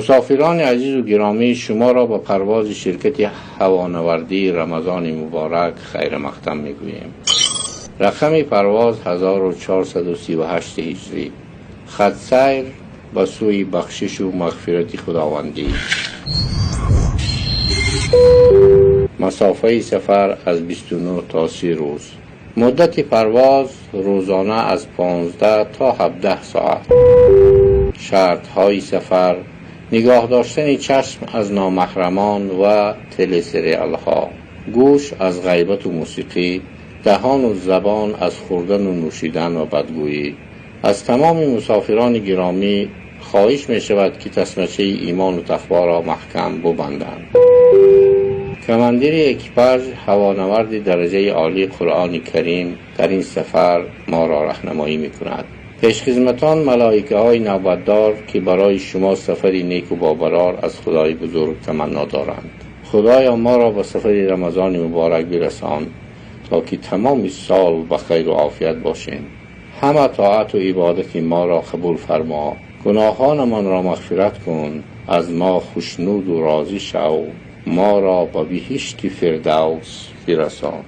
مسافران عزیز و گرامی، شما را به پرواز شرکت هوانوردی رمضان مبارک خیر مقدم میگوییم. رقم پرواز 1438 هجری. خط سیر به سوی بخشش و مغفرت خداوندی. مسافه سفر از 29 تا 30 روز. مدت پرواز روزانه از 15 تا 17 ساعت. شرط های سفر: نگاه داشتن چشم از نامحرمان و تل سریال ها، گوش از غیبت و موسیقی، دهان و زبان از خوردن و نوشیدن و بدگویی. از تمام مسافران گرامی خواهش می شود که تسمچه ایمان و تقوا را محکم ببندند. کماندیر اکیپاژ هوانورد درجه عالی قرآن کریم در این سفر ما را راهنمایی می کند. پیشخدمتان ملائکه های نوبتدار که برای شما سفری نیک و باقرار از خدای بزرگ تمنا دارند. خدایا ما را به سفر رمضان مبارک برسان تا که تمام سال به خیر و عافیت باشیم. همه طاعت و عبادت ما را قبول فرما، گناهانمان را مغفرت کن، از ما خوشنود و راضی شو، ما را به بهشت فردوس برسان.